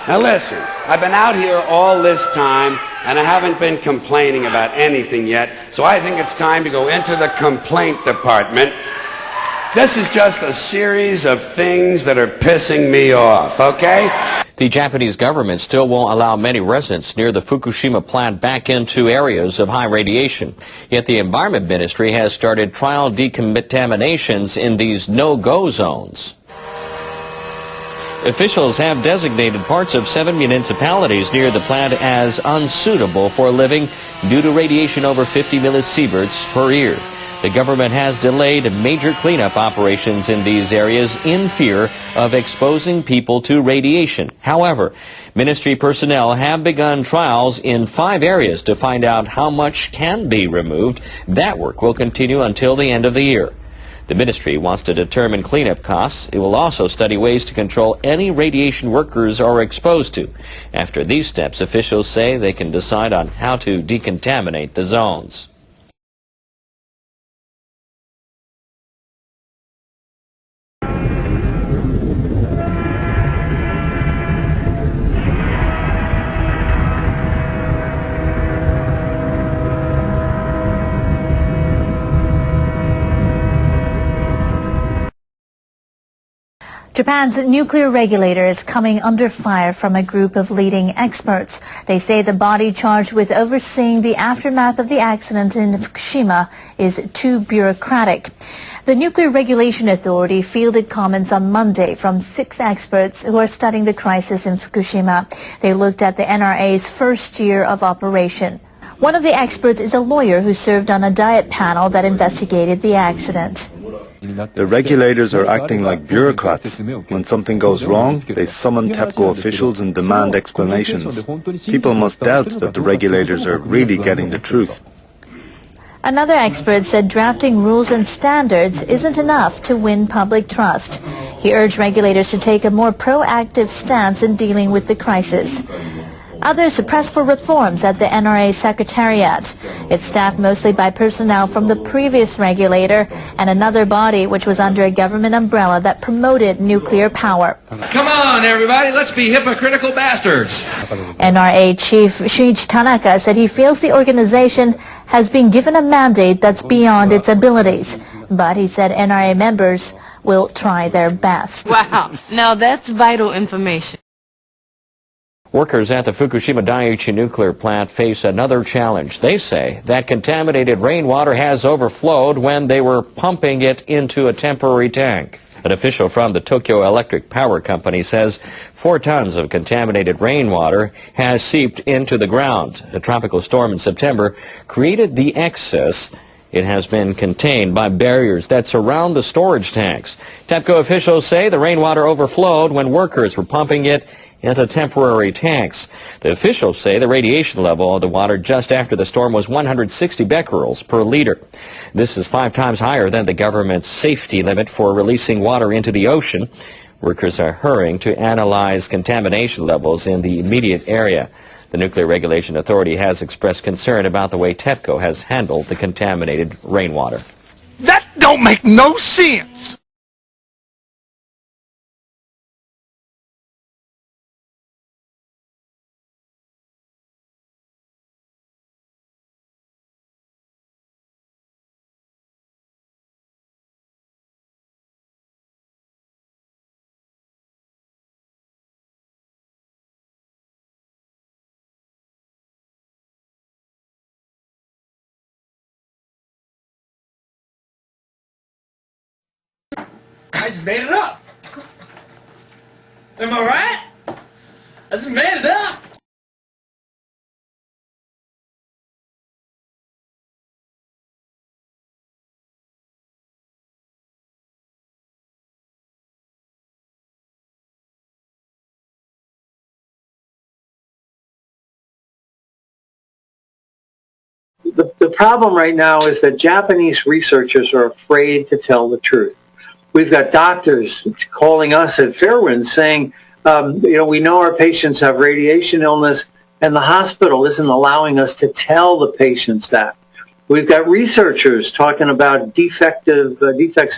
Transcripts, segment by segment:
Now listen, I've been out here all this time and I haven't been complaining about anything yet, so I think it's time to go into the complaint department. This is just a series of things that are pissing me off, okay? The Japanese government still won't allow many residents near the Fukushima plant back into areas of high radiation. Yet the Environment Ministry has started trial decontaminations in these no-go zones. Officials have designated parts of 7 municipalities near the plant as unsuitable for living due to radiation over 50 millisieverts per year. The government has delayed major cleanup operations in these areas in fear of exposing people to radiation. However, ministry personnel have begun trials in 5 areas to find out how much can be removed. That work will continue until the end of the year. The ministry wants to determine cleanup costs. It will also study ways to control any radiation workers are exposed to. After these steps, officials say they can decide on how to decontaminate the zones. Japan's nuclear regulator is coming under fire from a group of leading experts. They say the body charged with overseeing the aftermath of the accident in Fukushima is too bureaucratic. The Nuclear Regulatory Authority fielded comments on Monday from 6 experts who are studying the crisis in Fukushima. They looked at the NRA's first year of operation. One of the experts is a lawyer who served on a diet panel that investigated the accident. The regulators are acting like bureaucrats. When something goes wrong, they summon TEPCO officials and demand explanations. People must doubt that the regulators are really getting the truth. Another expert said drafting rules and standards isn't enough to win public trust. He urged regulators to take a more proactive stance in dealing with the crisis. Others pressed for reforms at the NRA Secretariat. It's staffed mostly by personnel from the previous regulator and another body which was under a government umbrella that promoted nuclear power. Come on, everybody, let's be hypocritical bastards. NRA Chief Shuichi Tanaka said he feels the organization has been given a mandate that's beyond its abilities. But he said NRA members will try their best. Wow, now that's vital information. Workers at the Fukushima Daiichi nuclear plant face another challenge. They say that contaminated rainwater has overflowed when they were pumping it into a temporary tank. An official from the Tokyo Electric Power Company says 4 tons of contaminated rainwater has seeped into the ground. A tropical storm in September created the excess. It has been contained by barriers that surround the storage tanks. TEPCO officials say the rainwater overflowed when workers were pumping it into temporary tanks. The officials say the radiation level of the water just after the storm was 160 becquerels per liter. This is 5 times higher than the government's safety limit for releasing water into the ocean. Workers are hurrying to analyze contamination levels in the immediate area. The Nuclear Regulatory Authority has expressed concern about the way TEPCO has handled the contaminated rainwater. That don't make no sense. I just made it up. Am I right? I just made it up. The problem right now is that Japanese researchers are afraid to tell the truth. We've got doctors calling us at Fairwind saying, we know our patients have radiation illness, and the hospital isn't allowing us to tell the patients that. We've got researchers talking about defects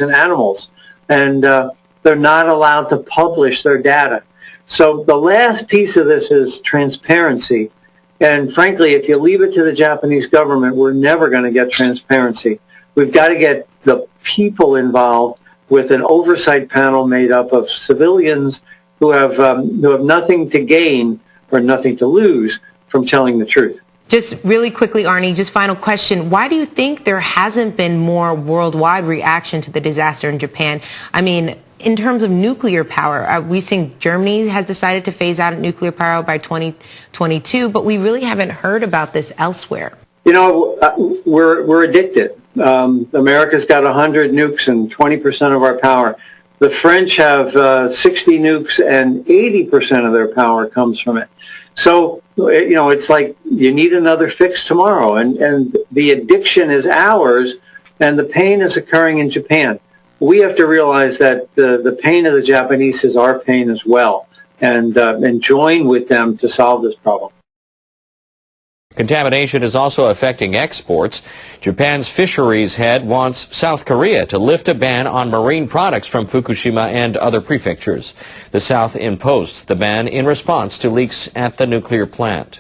in animals, and they're not allowed to publish their data. So the last piece of this is transparency. And frankly, if you leave it to the Japanese government, we're never going to get transparency. We've got to get the people involved with an oversight panel made up of civilians who have nothing to gain or nothing to lose from telling the truth. Just really quickly, Arnie, just final question. Why do you think there hasn't been more worldwide reaction to the disaster in Japan? I mean, in terms of nuclear power, we think Germany has decided to phase out nuclear power by 2022, but we really haven't heard about this elsewhere. You know, we're addicted. America's got 100 nukes and 20% of our power. The French have 60 nukes and 80% of their power comes from it. So, you know, it's like you need another fix tomorrow. And the addiction is ours and the pain is occurring in Japan. We have to realize that the pain of the Japanese is our pain as well and join with them to solve this problem. Contamination is also affecting exports. Japan's fisheries head wants South Korea to lift a ban on marine products from Fukushima and other prefectures. The South imposed the ban in response to leaks at the nuclear plant.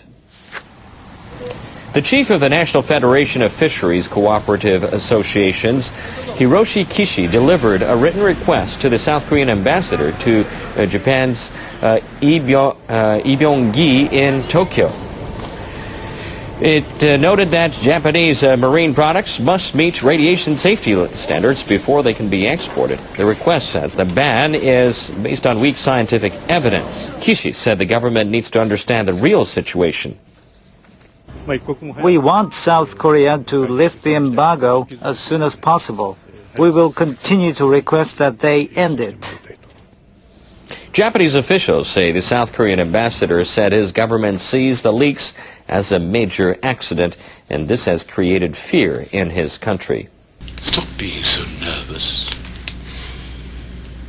The chief of the National Federation of Fisheries Cooperative Associations, Hiroshi Kishi, delivered a written request to the South Korean ambassador to Japan's Lee Byung-gi in Tokyo. It noted that Japanese marine products must meet radiation safety standards before they can be exported. The request says the ban is based on weak scientific evidence. Kishi said the government needs to understand the real situation. We want South Korea to lift the embargo as soon as possible. We will continue to request that they end it. Japanese officials say the South Korean ambassador said his government sees the leaks as a major accident, and this has created fear in his country. Stop being so nervous.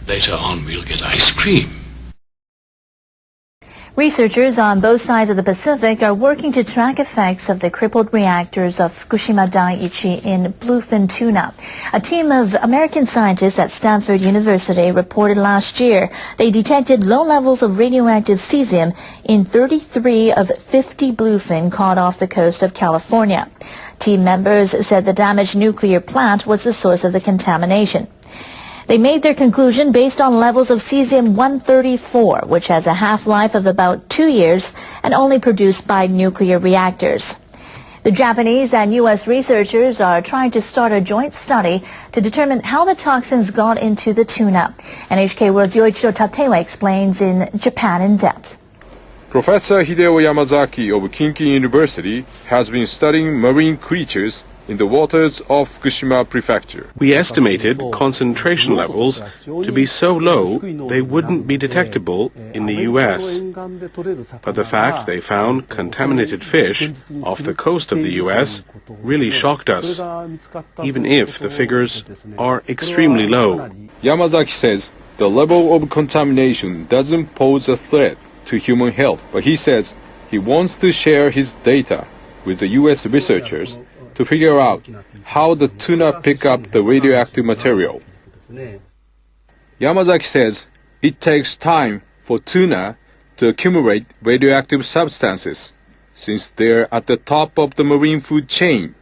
Later on we'll get ice cream. Researchers on both sides of the Pacific are working to track effects of the crippled reactors of Fukushima Daiichi in bluefin tuna. A team of American scientists at Stanford University reported last year they detected low levels of radioactive cesium in 33 of 50 bluefin caught off the coast of California. Team members said the damaged nuclear plant was the source of the contamination. They made their conclusion based on levels of cesium-134, which has a half-life of about 2 years and only produced by nuclear reactors. The Japanese and U.S. researchers are trying to start a joint study to determine how the toxins got into the tuna. NHK World's Yoichiro Tatewa explains in Japan in depth. Professor Hideo Yamazaki of Kinki University has been studying marine creatures in the waters of Fukushima Prefecture. We estimated concentration levels to be so low they wouldn't be detectable in the US. But the fact they found contaminated fish off the coast of the US really shocked us, even if the figures are extremely low. Yamazaki says the level of contamination doesn't pose a threat to human health, but he says he wants to share his data with the US researchers to figure out how the tuna pick up the radioactive material. Yamazaki says it takes time for tuna to accumulate radioactive substances since they're at the top of the marine food chain.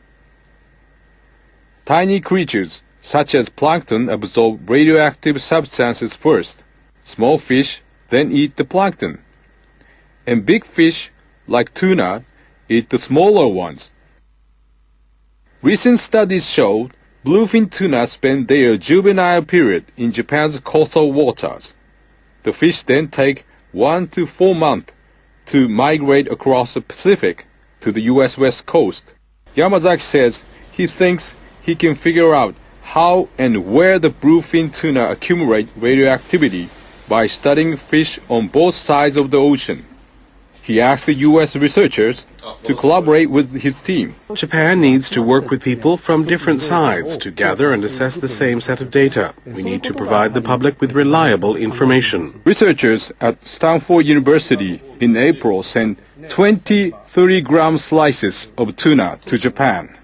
Tiny creatures such as plankton absorb radioactive substances first. Small fish then eat the plankton. And big fish, like tuna, eat the smaller ones. Recent studies showed bluefin tuna spend their juvenile period in Japan's coastal waters. The fish then take 1 to 4 months to migrate across the Pacific to the U.S. West Coast. Yamazaki says he thinks he can figure out how and where the bluefin tuna accumulate radioactivity by studying fish on both sides of the ocean. He asked the U.S. researchers to collaborate with his team. Japan needs to work with people from different sides to gather and assess the same set of data. We need to provide the public with reliable information. Researchers at Stanford University in April sent 20 30-gram slices of tuna to Japan.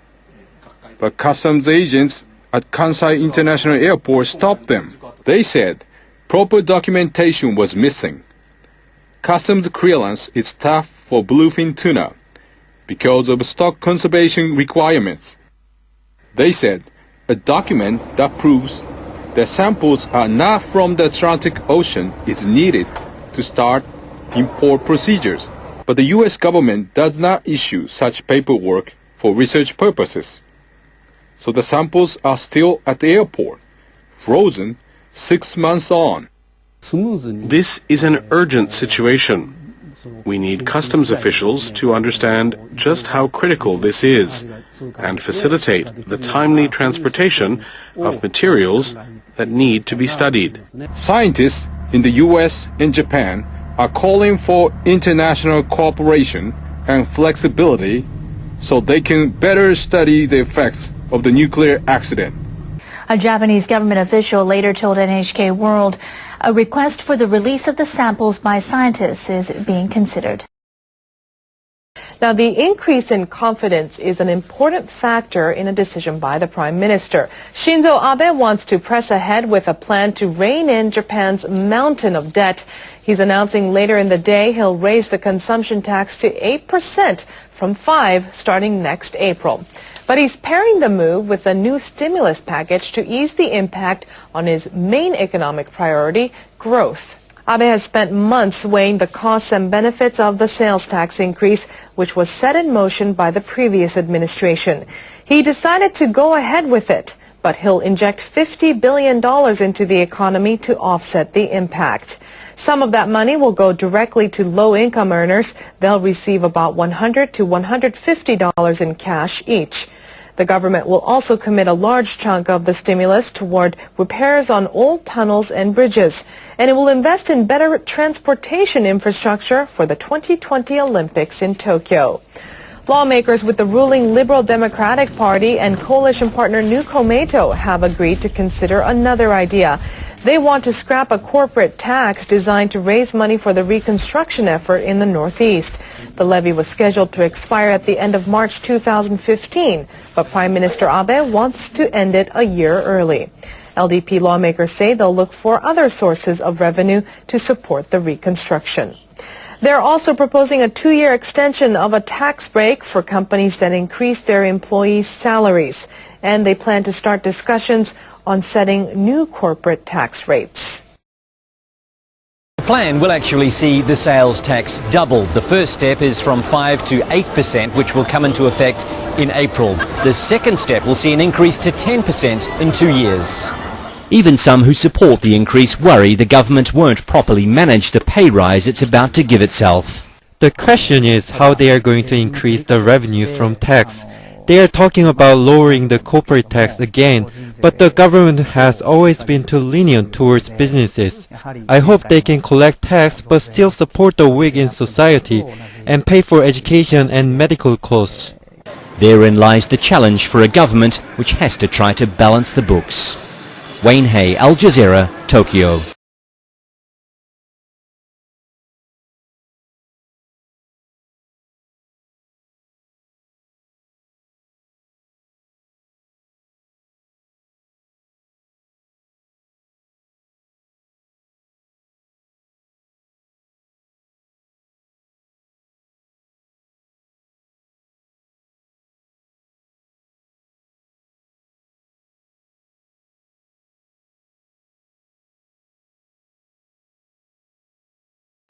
But customs agents at Kansai International Airport stopped them. They said proper documentation was missing. customs clearance is tough for bluefin tuna because of stock conservation requirements. They said a document that proves that samples are not from the Atlantic Ocean is needed to start import procedures. But the U.S. government does not issue such paperwork for research purposes. So the samples are still at the airport, frozen 6 months on. This is an urgent situation. We need customs officials to understand just how critical this is and facilitate the timely transportation of materials that need to be studied. Scientists in the U.S. and Japan are calling for international cooperation and flexibility so they can better study the effects of the nuclear accident. A Japanese government official later told NHK World a request for the release of the samples by scientists is being considered. Now, the increase in confidence is an important factor in a decision by the Prime Minister. Shinzo Abe wants to press ahead with a plan to rein in Japan's mountain of debt. He's announcing later in the day he'll raise the consumption tax to 8% from 5% starting next April. But he's pairing the move with a new stimulus package to ease the impact on his main economic priority, growth. Abe has spent months weighing the costs and benefits of the sales tax increase, which was set in motion by the previous administration. He decided to go ahead with it, but he'll inject $50 billion into the economy to offset the impact. Some of that money will go directly to low-income earners. They'll receive about $100 to $150 in cash each. The government will also commit a large chunk of the stimulus toward repairs on old tunnels and bridges, and it will invest in better transportation infrastructure for the 2020 Olympics in Tokyo. Lawmakers with the ruling Liberal Democratic Party and coalition partner Decontaminaton have agreed to consider another idea. They want to scrap a corporate tax designed to raise money for the reconstruction effort in the Northeast. The levy was scheduled to expire at the end of March 2015, but Prime Minister Abe wants to end it a year early. LDP lawmakers say they'll look for other sources of revenue to support the reconstruction. They're also proposing a 2-year extension of a tax break for companies that increase their employees' salaries, and they plan to start discussions on setting new corporate tax rates. The plan will actually see the sales tax doubled. The first step is from 5% to 8%, which will come into effect in April. The second step will see an increase to 10% in 2 years. Even some who support the increase worry the government won't properly manage the pay rise it's about to give itself. The question is how they are going to increase the revenue from tax. They are talking about lowering the corporate tax again, but the government has always been too lenient towards businesses. I hope they can collect tax but still support the weak in society and pay for education and medical costs. Therein lies the challenge for a government which has to try to balance the books. Wayne Hay, Al Jazeera, Tokyo.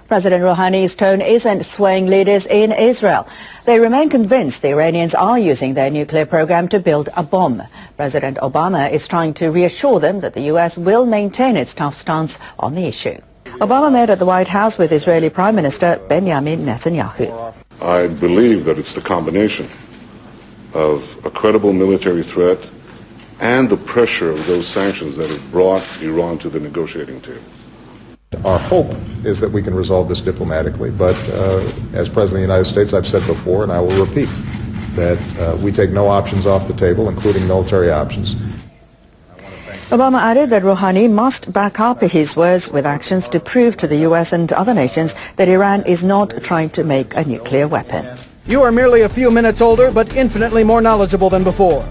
President Rouhani's tone isn't swaying leaders in Israel. They remain convinced the Iranians are using their nuclear program to build a bomb. President Obama is trying to reassure them that the U.S. will maintain its tough stance on the issue. Obama met at the White House with Israeli Prime Minister Benjamin Netanyahu. I believe that it's the combination of a credible military threat and the pressure of those sanctions that have brought Iran to the negotiating table. Our hope is that we can resolve this diplomatically, but as President of the United States, I've said before, and I will repeat, that we take no options off the table, including military options. Obama added that Rouhani must back up his words with actions to prove to the U.S. and other nations that Iran is not trying to make a nuclear weapon. You are merely a few minutes older, but infinitely more knowledgeable than before.